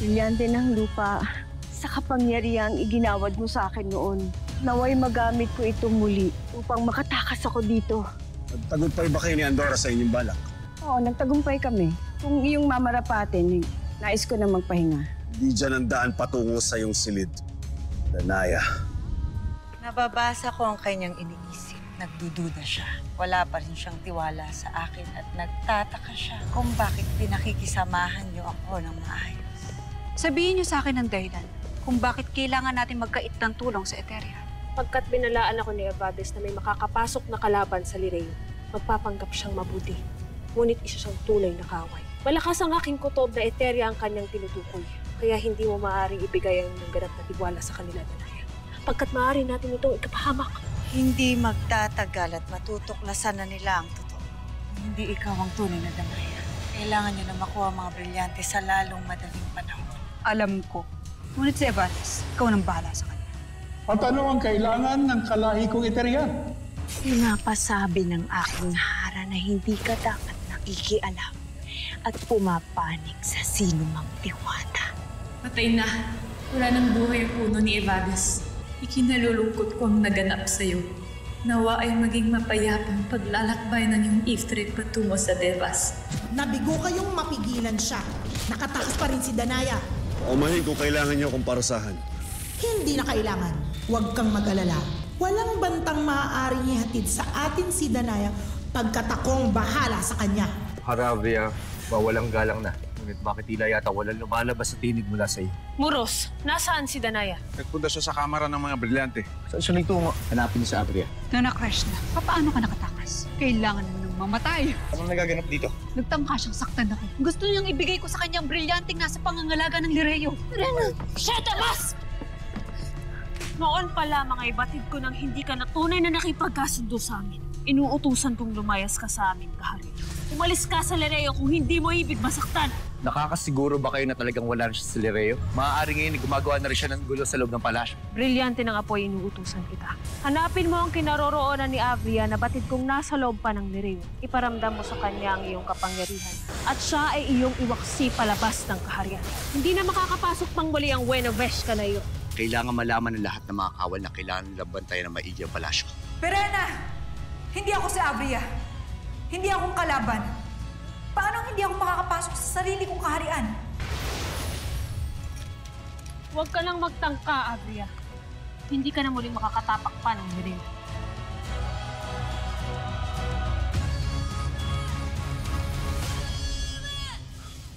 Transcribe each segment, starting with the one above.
brilyante ng lupa sa kapangyarihang iginawad mo sa akin noon. Naway magamit ko ito muli upang makatakas ako dito. Nagtagumpay ba kayo ni Andorra sa inyong balak? Oo, nagtagumpay kami. Kung iyong mamarapatin, nais ko na magpahinga. Di dyan ang daan patungo sa iyong silid. Danaya. Nababasa ko ang kanyang iniisip. Nagdududa siya. Wala pa rin siyang tiwala sa akin at nagtataka siya kung bakit pinakikisamahan niyo ako ng maayos. Sabihin niyo sa akin ang dahilan kung bakit kailangan natin magkait ng tulong sa Eteria. Pagkat binalaan ako ni Evades na may makakapasok na kalaban sa Lireo, magpapanggap siyang mabuti. Ngunit isa siyang tunay na kaway. Malakas ang aking kutob na Eteria ang kanyang tinutukoy. Kaya hindi mo maaaring ibigay ang ganap na tiwala sa kanila, Danaya. Pagkat maaari natin itong ikapahamak. Hindi magtatagal at matutuklasan na nila ang totoo. Hindi ikaw ang tunay na Danaya. Kailangan niyo na makuha ang mga brilyante sa lalong madaling panahon. Alam ko. Ngunit si Evades, ikaw nang bahala sa kanya. At ano ang kailangan ng kalahi kong Eterian? Pinapasabi ng aking hara na hindi ka dapat nakikialam at pumapanig sa sinumang diwata. Patay na. Wala nang buhay ang puno ni Evades. Ikinalulungkot ko ang naganap sa'yo. Nawa ay maging mapayapang paglalakbay ng iyong Ifrit patungo sa Devas. Nabigo kayong mapigilan siya. Nakatakas pa rin si Danaya. Umahin kung kailangan niyo akong parusahan. Hindi na kailangan. Huwag kang mag-alala. Walang bantang maaaring ihatid sa atin si Danaya pagkat akong bahala sa kanya. Haravia, walang galang na. Ngunit bakit tila yata walang lumalabas sa tinig mula sa iyo? Muros, nasaan si Danaya? Nagpunta siya sa kamara ng mga brilyante. Saan siya nagtungo? Hanapin niya si Abria. Na-crash na. Paano ka nakatakas? Kailangan mo nang mamatay. Anong nagaganap dito? Nagtangka siyang saktan ako. Gusto niyang ibigay ko sa kanyang brilyanteng nasa pangangalaga ng Lireo. Shetalas! Noon pa lamang ay batid ko nang hindi ka na tunay na nakipagkasundo sa amin. Inuutusan kong lumayas ka sa amin, kahari. Umalis ka sa Lireo kung hindi mo ibig masaktan. Nakakasiguro ba kayo na talagang wala na siya sa Lireo? Maaari ngayon gumagawa na rin siya ng gulo sa loob ng palasyo. Brilyante ng apoy, inuutusan kita. Hanapin mo ang kinaroroonan ni Avria na batid kong nasa loob pa ng Lireo. Iparamdam mo sa kanya ang iyong kapangyarihan. At siya ay iyong iwaksi palabas ng kaharian. Hindi na makakapasok pang muli ang Buenovesh ka na iyo. Kailangan malaman ng lahat ng mga kawal na kailangan nilang bantayan ng maigi ang palasyo. Perena! Hindi ako si Abria. Hindi akong kalaban. Paano hindi ako makakapasok sa sarili kong kaharian? Huwag ka nang magtangka, Avria. Hindi ka na muling makakatapak pa ng Lireo.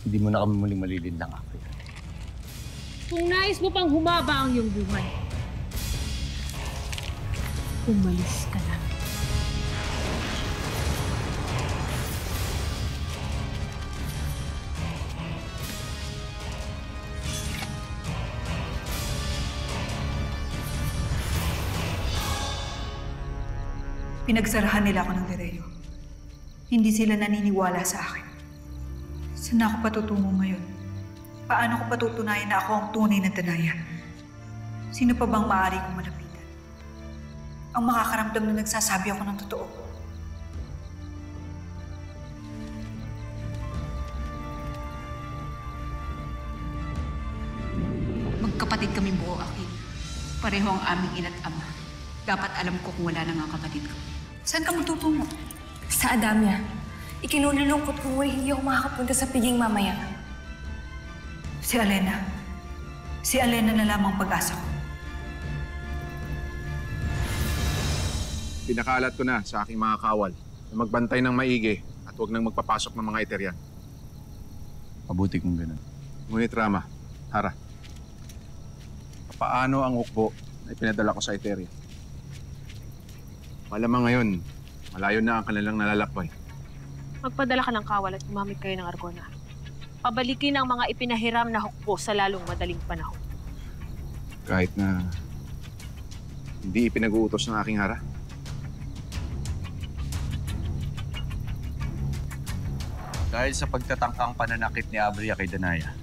Hindi mo na kami muling malilindang, Abria. Kung nais mo pang humaba ang iyong buhay, umalis ka na. Pinagsarahan nila ako ng Lireo. Hindi sila naniniwala sa akin. Saan ako patutungo ngayon? Paano ko patutunayan na ako ang tunay na Danaya? Sino pa bang maaari kong malapitan? Ang makakaramdam na nagsasabi ako ng totoo. Magkapatid kaming buo, Akin. Pareho ang aming ina't ama. Dapat alam ko kung wala na nga kapatid ko. Saan ka magtutungo? Sa Adamya. Ikinululungkot ko hindi ako makakapunta sa piging mamaya. Si Alena. Si Alena na lamang pag-asa ko. Pinakalat ko na sa aking mga kawal na magbantay ng maigi at huwag nang magpapasok ng mga Eterian. Mabuti kung ganun. Ngunit Rama, Hara, paano ang ukbo na ipinadala ko sa Eteria? Malamang ngayon, malayo na ang kanilang nalalakbay. Magpadala ka ng kawal at gumamit kayo ng Argona. Pabalikin ang mga ipinahiram na hukbo sa lalong madaling panahon. Kahit na hindi ipinag-uutos ng aking Hara. Dahil sa pagtatangkang pananakit ni Abria kay Danaya,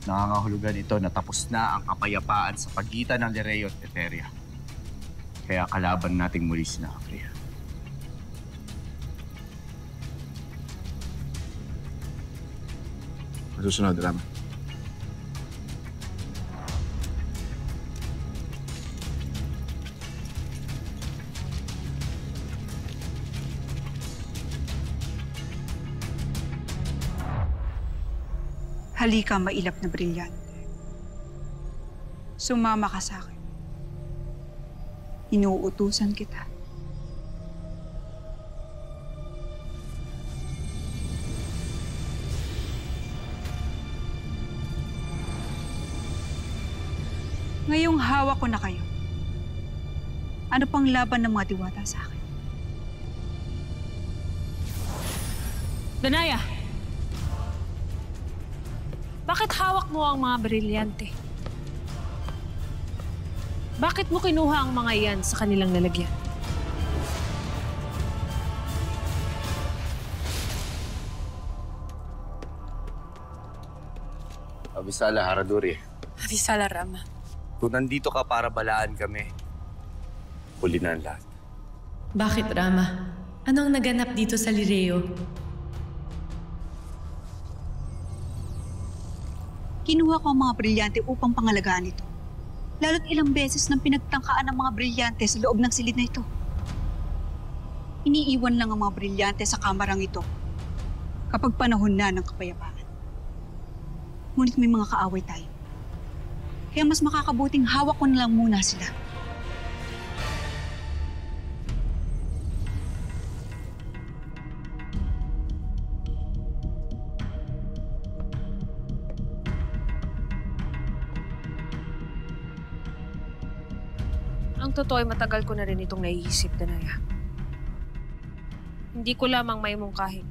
nangangahulugan ito na tapos na ang kapayapaan sa pagitan ng Lireo at Eteria. Kaya kalaban nating muli si Abria. Masusunod, Rama. Halika, mailap na brilyante. Sumama ka sa akin. Inuutusan kita. Ngayong hawak ko na kayo, ano pang laban ng mga diwata sa akin? Danaya! Bakit hawak mo ang mga brilyante? Bakit mo kinuha ang mga iyan sa kanilang lalagyan? Abisala, Haraduri. Abisala, Rama. Kung nandito ka para balaan kami, huli na ang lahat. Bakit, Rama? Anong naganap dito sa Lireo? Kinuha ko ang mga brilyante upang pangalagaan ito. Lalo't ilang beses nang pinagtangkaan ng mga brilyante sa loob ng silid na ito. Iniiwan lang ang mga brilyante sa kamarang ito kapag panahon na ng kapayapaan. Ngunit may mga kaaway tayo. Kaya mas makakabuting hawak ko na lang muna sila. Ang totoo ay matagal ko na rin itong naiisip, Danaya. Hindi ko lamang may mungkahin.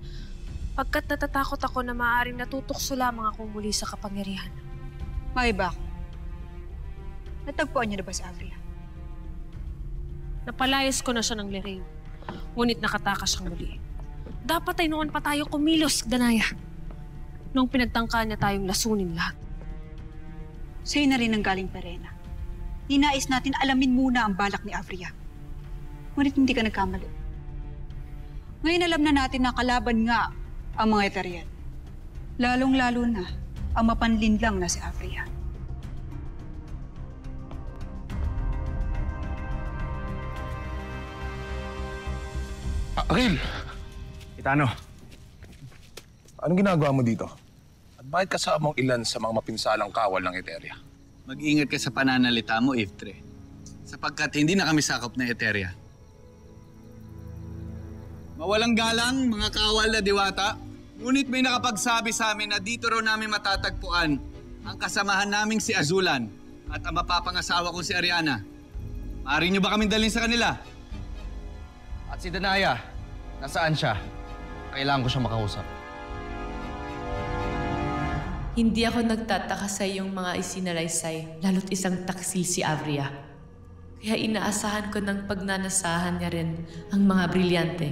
Pagkat natatakot ako na maaaring natutukso lamang ako muli sa kapangyarihan. May ba ako? Natagpuan niyo na ba si Avria? Napalayas ko na siya ng Lireo. Ngunit nakatakas siyang muli. Dapat ay noon pa tayo kumilos, Danaya. Nung pinagtangka niya tayong lasunin lahat. Sa'yo na rin ang galing Perena. Ninais natin alamin muna ang balak ni Avria. Ngunit hindi ka nagkamali. Ngayon alam na natin na kalaban nga ang mga Eterian. Lalong-lalo na ang mapanlinlang na si Avria. Akil! Kitano, Anong ginagawa mo dito? At bakit kasama ang ilan sa mga mapinsalang kawal ng Eteria? Mag-ingat ka sa pananalita mo, Iftre. Sapagkat hindi na kami sakop ng Eteria. Mawalang galang, mga kawal na diwata. Ngunit may nakapagsabi sa amin na dito raw namin matatagpuan ang kasamahan naming si Azulan at ang mapapangasawa kong si Ariana. Maaari niyo ba kaming dalhin sa kanila? at si Danaya, nasaan siya? Kailangan ko siya makausap. Hindi ako nagtataka sa iyong mga isinalaysay, lalo't isang taksil si Avria. Kaya inaasahan ko ng pagnanasahan niya rin ang mga brilyante.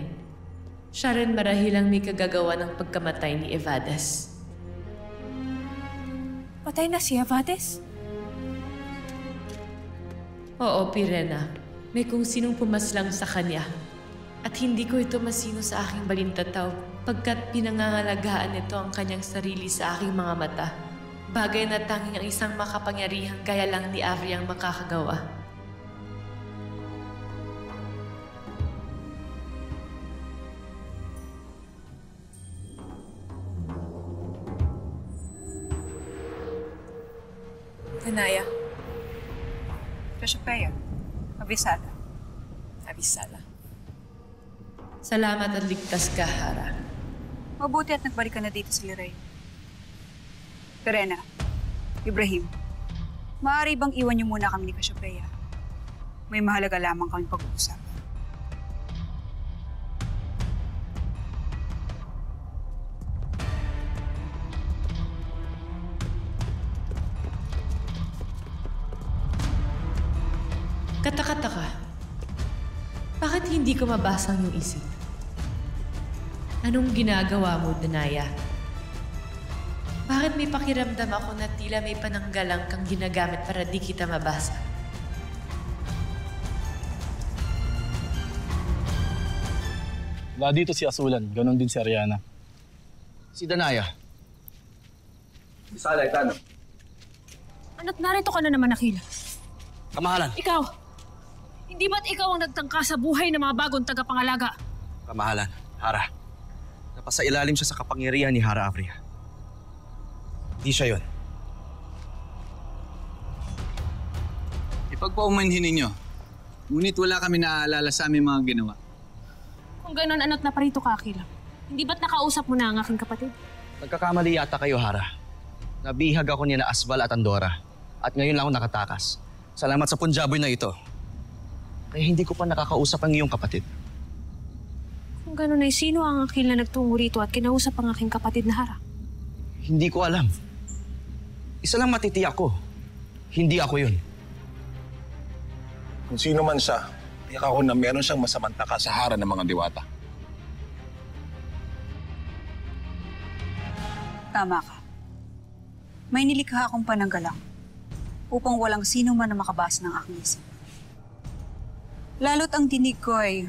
Siya rin marahil ang may kagagawa ng pagkamatay ni Evades. Patay na si Evades? Oo, Pirena. May kung sinong pumaslang sa kanya. At hindi ko ito masino sa aking balintataw pagkat pinangangalagaan nito ang kanyang sarili sa aking mga mata. Bagay na tanging ang isang makapangyarihang gaya lang ni Avria ang makakagawa. Danaya. Cassiopeia. Abisala. Abisala. Salamat at ligtas ka, Hara. Mabuti at nagbalik ka na dito sa Lirey. Perena, Ibrahim, maaari bang iwan niyo muna kami ni Cassiopeia? May mahalaga lamang kami pag-uusap. Kataka-taka. Bakit hindi ko mabasa ang iyong isip? Anong ginagawa mo, Danaya? Bakit may pakiramdam ako na tila may pananggalang kang ginagamit para di kita mabasa? Wala dito si Azulan, ganon din si Ariana. Si Danaya. Bisala, Itano. Ana't narito ka na naman, Akila. Kamahalan. Ikaw! Hindi ba't ikaw ang nagtangka sa buhay ng mga bagong tagapangalaga? Kamahalan, Hara. Napasailalim siya sa kapangyarihan ni Hara Avria. Di siya yun. Ipagpaumanhin ninyo. Ngunit wala kami naaalala sa aming mga ginawa. Kung gano'n, ano't naparito ka, Akila? Hindi ba't nakausap mo na ang aking kapatid? Nagkakamali yata kayo, Hara. Nabihag ako niya na Asval at Andorra. At ngayon lang ako nakatakas. Salamat sa punjaboy na ito. Kaya hindi ko pa nakakausap ang iyong kapatid. Kung gano'n ay sino ang Akil na nagtungo rito at kinausap ang aking kapatid na Hara? Hindi ko alam. Isa lang matitiyak ko. Hindi ako yun. Kung sino man siya, tiyak ako na meron siyang masamantaka sa hara ng mga diwata. Tama ka. May nilikha akong pananggalang upang walang sino man na makabasa ng aking isip. Lalo't ang dinig ko ay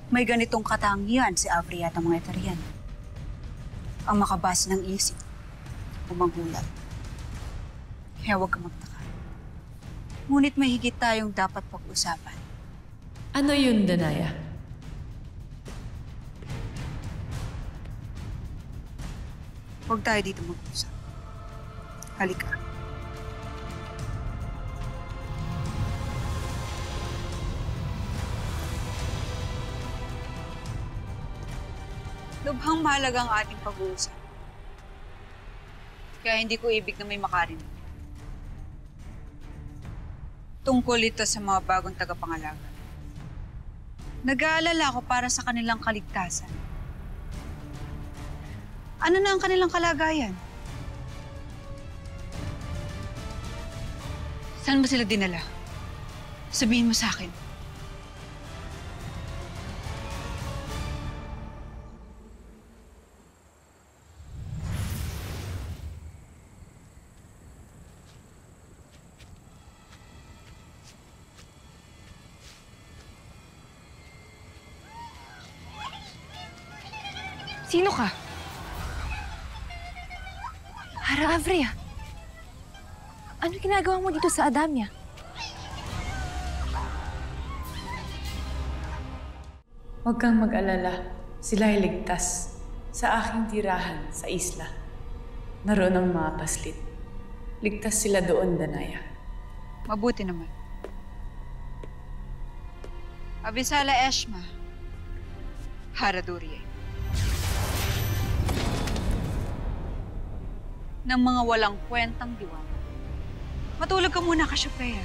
may ganitong katangian si Avria at ang mga Eterian. Ang makabasa ng isip o magulat. Kaya huwag ka magtaka. Ngunit may higit tayong dapat pag-usapan. Ano yun, Danaya? Huwag tayo dito mag-usap. Halika. Lubhang mahalaga ang ating pag-uusap. Kaya hindi ko ibig na may makarinig. Tungkol ito sa mga bagong tagapangalaga. Nag-aalala ako para sa kanilang kaligtasan. Ano na ang kanilang kalagayan? Saan ba sila dinala? Sabihin mo sa akin. Sino ka? Hara Avria. Ano ginagawa mo dito sa Adamya? Huwag kang mag-alala. Sila ay ligtas. Sa aking tirahan sa isla. Naroon ang mga paslit. Ligtas sila doon, Danaya. Mabuti naman. Abisala Eshma. Hara Duryea. Ng mga walang kwentang diwata. Matulog ka muna, Cassiopeia.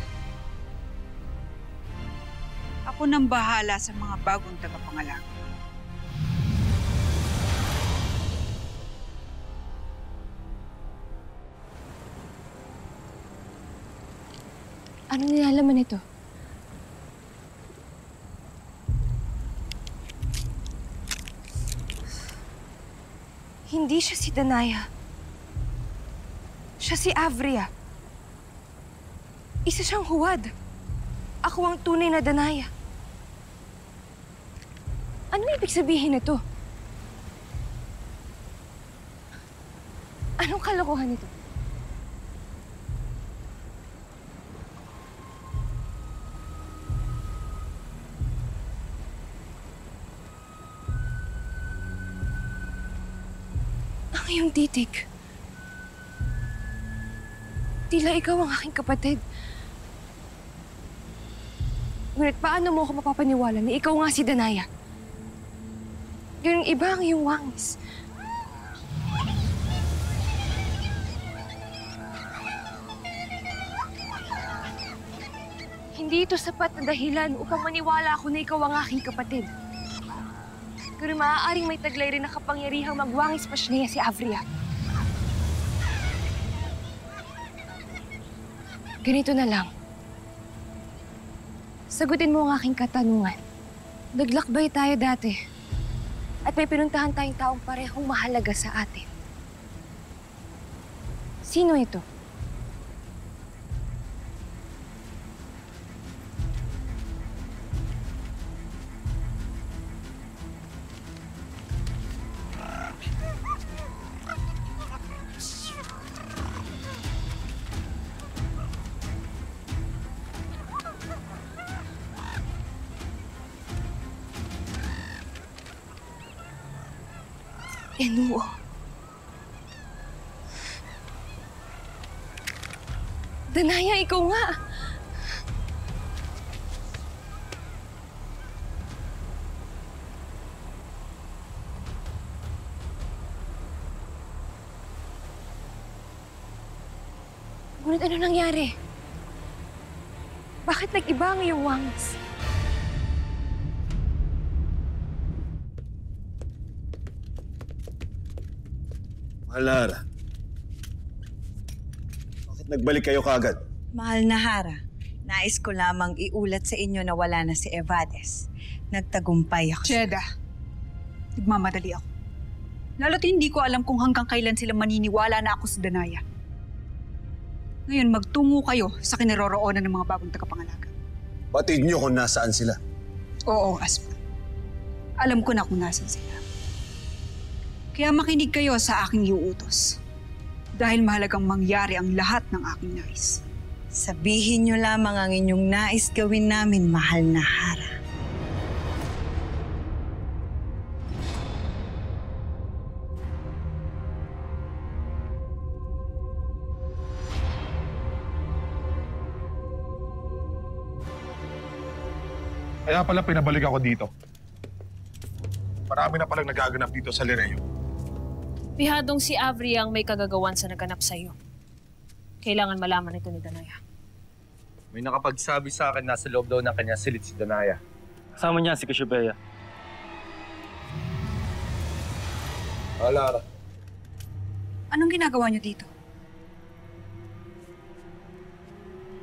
Ako nang bahala sa mga bagong tagapangalaga. Ano nilalaman ito? Hindi siya si Danaya. Siya si Avria. Isa siyang huwad. Ako ang tunay na Danaya. Ano ibig sabihin nito? Anong kalokohan nito? Ang iyong titig. Tila ikaw ang aking kapatid. Ngunit paano mo ako mapapaniwala na ikaw nga si Danaya? Ganun iba ang iyong wangis. Hindi ito sapat na dahilan upang maniwala ako na ikaw ang aking kapatid. Pero maaaring may taglay rin na kapangyarihang magwangis pa siya si Avria. Ganito na lang. Sagutin mo ang aking katanungan. Naglakbay tayo dati. At may pinuntahan tayong taong parehong mahalaga sa atin. Sino ito? Enuo. Danaya, ikaw nga. Ngunit ano nangyari? Bakit nag-iba ang iyong wangis? Mahal na Hara. Bakit nagbalik kayo kaagad? Mahal na Hara, nais ko lamang iulat sa inyo na wala na si Evades. Nagtagumpay ako. Cheda, nagmamadali ako. Lalo't hindi ko alam kung hanggang kailan sila maniniwala na ako si Danaya. Ngayon, magtungo kayo sa kinaroroonan ng mga bagong tagapangalaga. Batid niyo kung nasaan sila. Oo, Asma. Alam ko na kung nasan sila. Kaya makinig kayo sa aking iuutos. Dahil mahalagang mangyari ang lahat ng aking nais. Sabihin niyo lamang ang inyong nais gawin namin, mahal na Hara. Kaya pala pinabalik ako dito. Marami na palang nagaganap dito sa Lireo. Pihadong si Avery ang may kagagawan sa naganap sa'yo. Kailangan malaman ito ni Danaya. May nakapagsabi sa akin na sa loob daw ng kanya silid si Danaya. Kasama niya si Cassiopeia. Lara. Anong ginagawa niyo dito?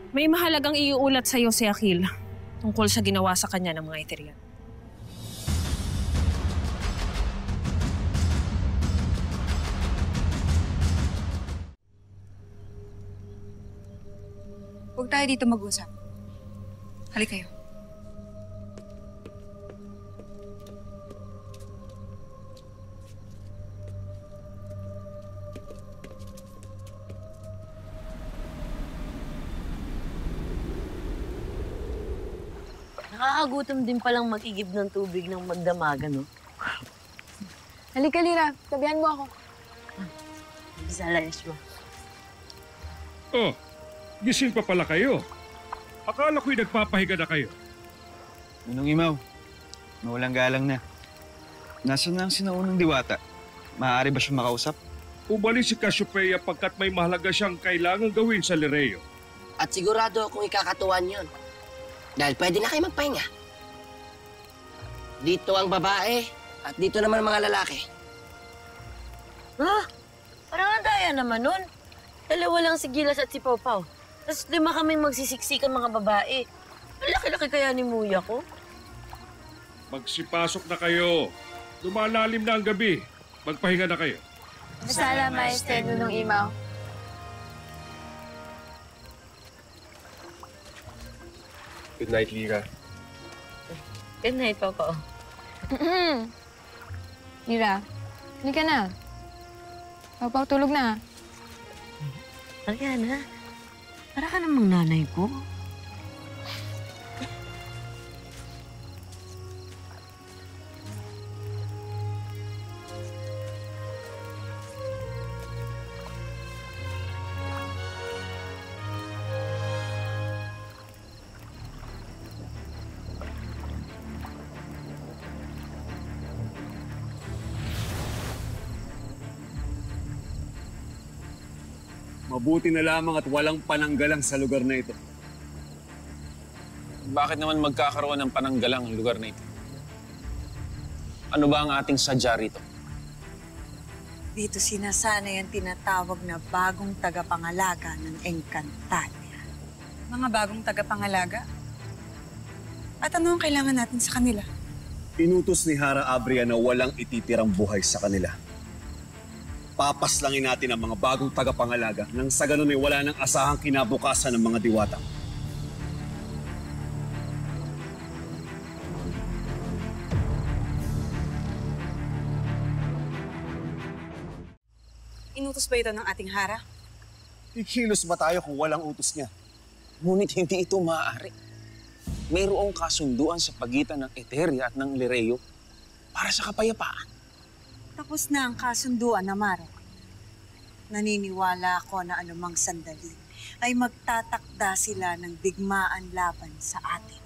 May mahalagang iuulat sa'yo si Akil tungkol sa ginawa sa kanya ng mga Eterian. Huwag tayo dito mag-usap. Halika kayo. Nakakagutom din palang mag-igib ng tubig ng magdamagan, no? Halika, Lira. Tabihan mo ako. Salayas mo. Oh, gising pa pala kayo. Akala ko'y nagpapahiga na kayo. Nunong Imaw, mawalang galang na. Nasaan na ang sinaunang diwata? Maaari ba siyang makausap? Umalis si Cassiopeia pagkat may mahalaga siyang kailangan gawin sa Lireo. At sigurado akong ikakatuwan yon. Dahil pwede na kayo magpahinga. Dito ang babae at dito naman ang mga lalaki. Parang ang daya naman nun. Dalawa lang si Gilas at si Pawpaw. Tapos 5 kami magsisiksikan mga babae. Ang laki-laki kaya ni Muya ko. Magsipasok na kayo. Lumalalim na ang gabi. Magpahinga na kayo. Masala, Maestre Nunong Imaw. Good night, Lira. Good night, Pawpaw. Lira, hindi ka na. Pawpaw, tulog na. Ariana, para ka namang nanay ko. Mabuti na lamang at walang pananggalang sa lugar na ito. Bakit naman magkakaroon ng pananggalang ang lugar na ito? Ano ba ang ating sadya rito? Dito sinasanay ang tinatawag na bagong tagapangalaga ng Encantadia. Mga bagong tagapangalaga? At ano ang kailangan natin sa kanila? Inutos ni Hara Abria na walang ititirang buhay sa kanila. Papaslangin natin ang mga bagong tagapangalaga nang sa ganun ay wala nang asahang kinabukasan ng mga diwata. Inutos ba ito ng ating Hara? Kikilos ba tayo kung walang utos niya? Ngunit hindi ito maaari. Mayroong kasunduan sa pagitan ng Eteria at ng Lireo para sa kapayapaan. Tapos na ang kasunduan, Amaro. Naniniwala ako na anumang sandali, ay magtatakda sila ng digmaan laban sa atin.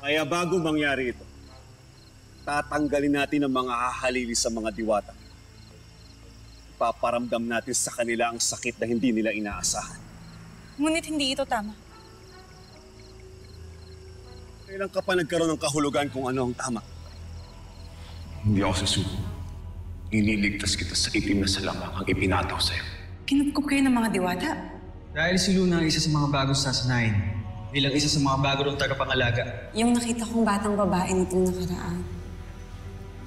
Kaya bago mangyari ito, tatanggalin natin ang mga hahalili sa mga diwata. Ipaparamdam natin sa kanila ang sakit na hindi nila inaasahan. Ngunit hindi ito tama. Kailan ka pa nagkaroon ng kahulugan kung ano ang tama? Hindi ako susuko. Iniligtas kita sa itim na salamang ang ipinataw sa'yo. Kinupkup kayo ng mga diwata. Dahil si Luna ang isa sa mga bagong sasanayin, bilang isa sa mga bago ring tagapangalaga. Yung nakita kong batang babae nitong nakaraan.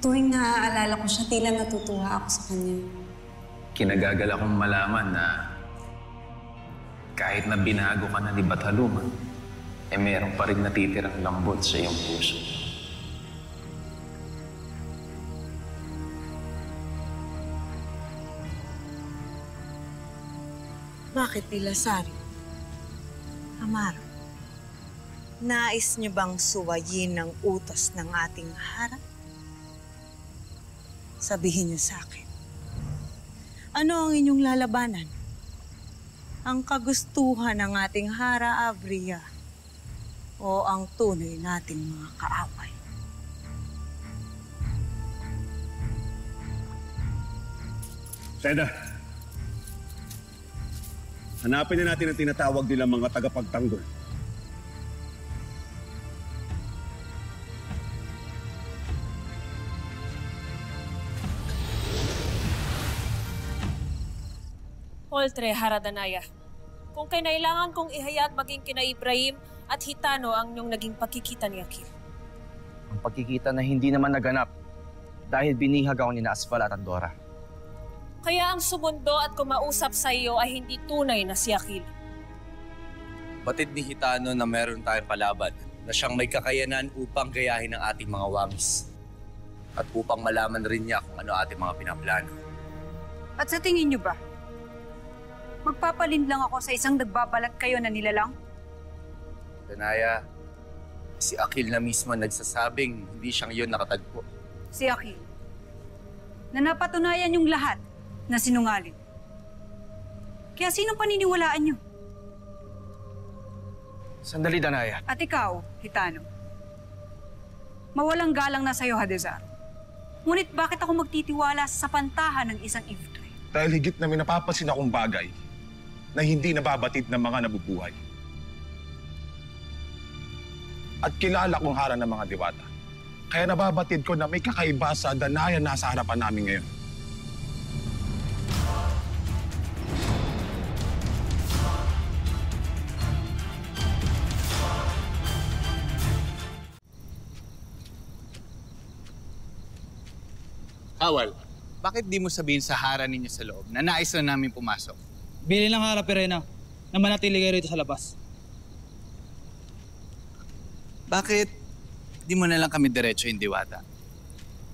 Tuwing naaalala ko siya, tila natutuwa ako sa kanya. Kinagagala kong malaman na kahit na binago ka na ni Bathaluma, meron pa rin natitirang lambot sa iyong puso. Bakit nila, Sari? Amaro, nais niyo bang suwayin ang utos ng ating harap? Sabihin niyo sa akin, ano ang inyong lalabanan? Ang kagustuhan ng ating Hara Avria o ang tunay nating mga kaaway? Seda, hanapin na natin ang tinatawag nilang mga tagapagtanggol. Poltre, Haradanaya. Kung kailangan kong ihayag maging kina Ibrahim at Hitano ang inyong naging pagkikita ni Akil. Ang pagkikita na hindi naman naganap dahil binihag ako ni Asval at Andorra. Kaya ang sumundo at kumausap sa iyo ay hindi tunay na si Akil. Batid ni Hitano na meron tayong kalaban na siyang may kakayanan upang gayahin ang ating mga wangis. At upang malaman rin niya kung ano ating mga pinaplano. At sa tingin niyo ba, magpapalin lang ako sa isang nagbabalat kayo na nilalang? Danaya, si Akil na mismo nagsasabing hindi siyang iyon nakatagpo. Si Akil, na napatunayan yung lahat na sinungaling. Kaya sinong paniniwalaan niyo? Sandali, Danaya. At ikaw, Hitano, mawalang galang na sa'yo, Hadezar. Ngunit bakit ako magtitiwala sa pantahan ng isang Iftre? Dahil higit na may napapansin akong bagay na hindi nababatid ng mga nabubuhay. At kilala kong Hara ng mga diwata. Kaya nababatid ko na may kakaiba sa Danaya na sa harapan namin ngayon. Kawal, bakit di mo sabihin sa Hara ninyo sa loob na nais na namin pumasok? Bili lang Hara Pirena na manatili kayo rito sa labas. Bakit di mo na lang kami diretso yung diwata?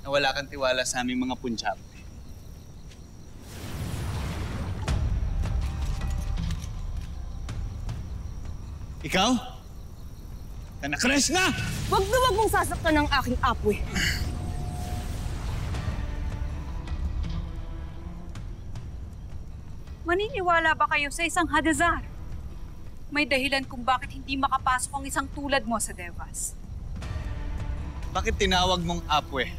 Na wala kang tiwala sa aming mga punjab. Ikaw? Kanakres na! Wag mong sasaktan ng aking apoy. Maniniwala ba kayo sa isang Hadezar? May dahilan kung bakit hindi makapasok ang isang tulad mo sa Devas. Bakit tinawag mong Apwe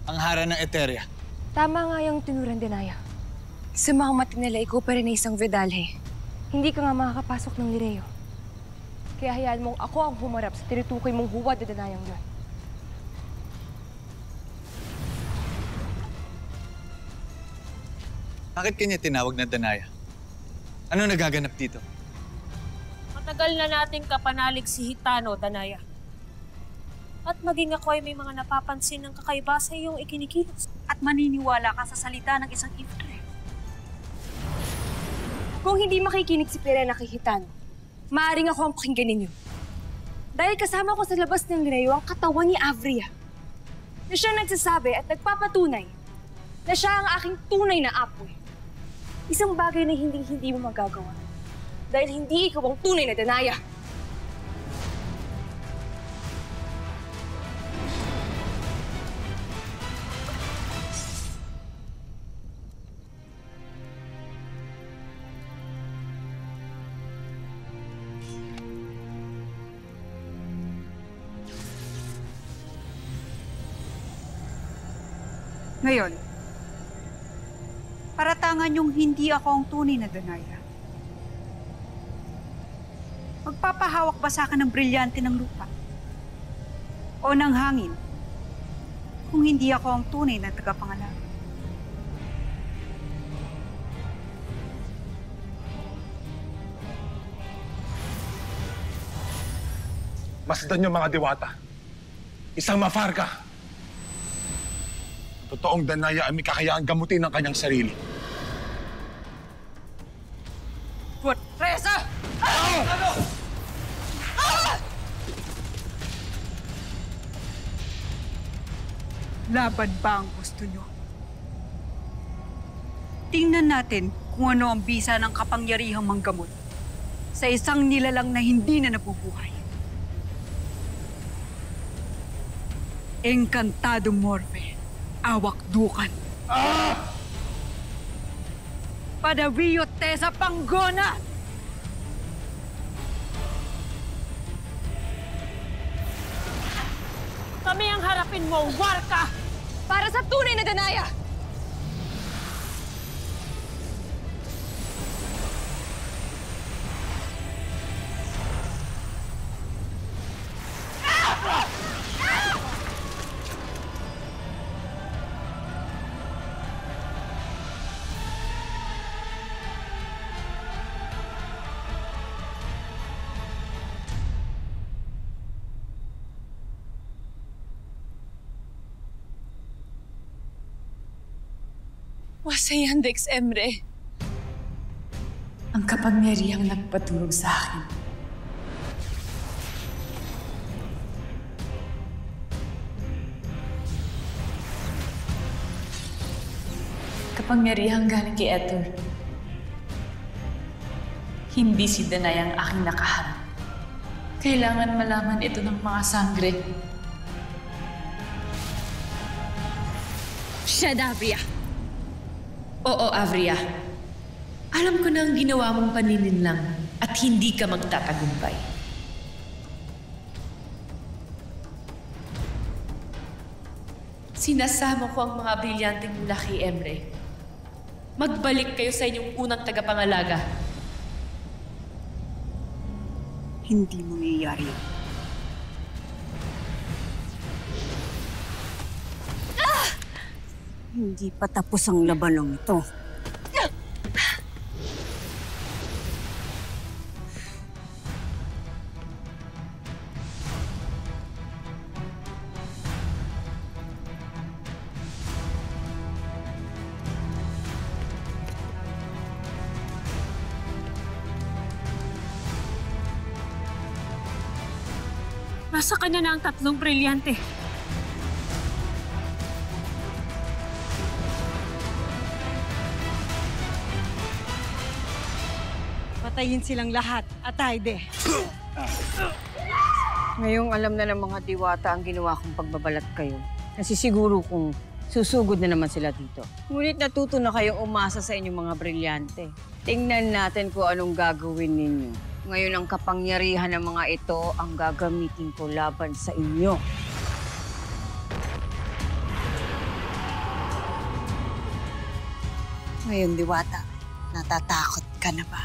ang Hara ng Eteria? Tama nga yung tinuran, Danaya. Sa mga mata nila, ikaw pa rin na isang Vedalhe. Hindi ka nga makakapasok ng Lireo. Kaya hayaan mong ako ang humarap sa tinutukoy mong huwad na Danayang yun. Bakit kanya tinawag na Danaya? Ano nagaganap dito? Matagal na nating kapanalig si Hitano, Danaya. At maging ako ay may mga napapansin ng kakaiba sa iyong ikinikilos. At maniniwala ka sa salita ng isang Iftre. Kung hindi makikinig si Pirena kay Hitano, maaaring ako ang pakinggan ninyo. Dahil kasama ko sa labas ng Lireo ang katawan ni Avria. Na siya nagsasabi at nagpapatunay na siya ang aking tunay na apoy. Isang bagay na hindi mo magagawa. Dahil hindi ikaw ang tunay na Danaya. Ngayon, paratangan yung hindi ako ang tunay na Danaya. Magpapahawak ba sa akin ng brilyante ng lupa? O ng hangin? Kung hindi ako ang tunay na tagapangalaga. Masdan yung mga diwata. Isang mafarka. Totoong Danaya ay may kakayaan gamutin ang kanyang sarili. Reza! Laban ba ang gusto nyo? Tingnan natin kung ano ang bisa ng kapangyarihang manggamot sa isang nilalang na hindi na nabubuhay. Encantado Morve, awak dukan. Padawiyo Tesa Panggona! Kami ang harapin mo, Warka! Para sa tunay na Danaya! Wasayandex Emre. Ang kapangyarihang nagpatulog sa akin. Kapangyarihang galing kay Etor. Hindi si Danaya ang aking nakaharap. Kailangan malaman ito ng mga sangre. Siya, Davia. Oo, Avria. Alam ko na ang ginawa mong panininlang at hindi ka magtatagumpay. Sinasama ko ang mga brilyanteng mula kay Emre. Magbalik kayo sa inyong unang tagapangalaga. Hindi mangyayari yun. Hindi pa tapos ang labanang ito. Nasa kanya na ang tatlong brilyante. Patayin silang lahat, Atayde. Ngayong alam na ng mga diwata ang ginawa kong pagbabalat kayo. Nasisiguro kong susugod na naman sila dito. Ngunit natuto na kayong umasa sa inyong mga brilyante. Tingnan natin kung anong gagawin ninyo. Ngayon ang kapangyarihan ng mga ito ang gagamitin ko laban sa inyo. Ngayon, diwata, natatakot ka na ba?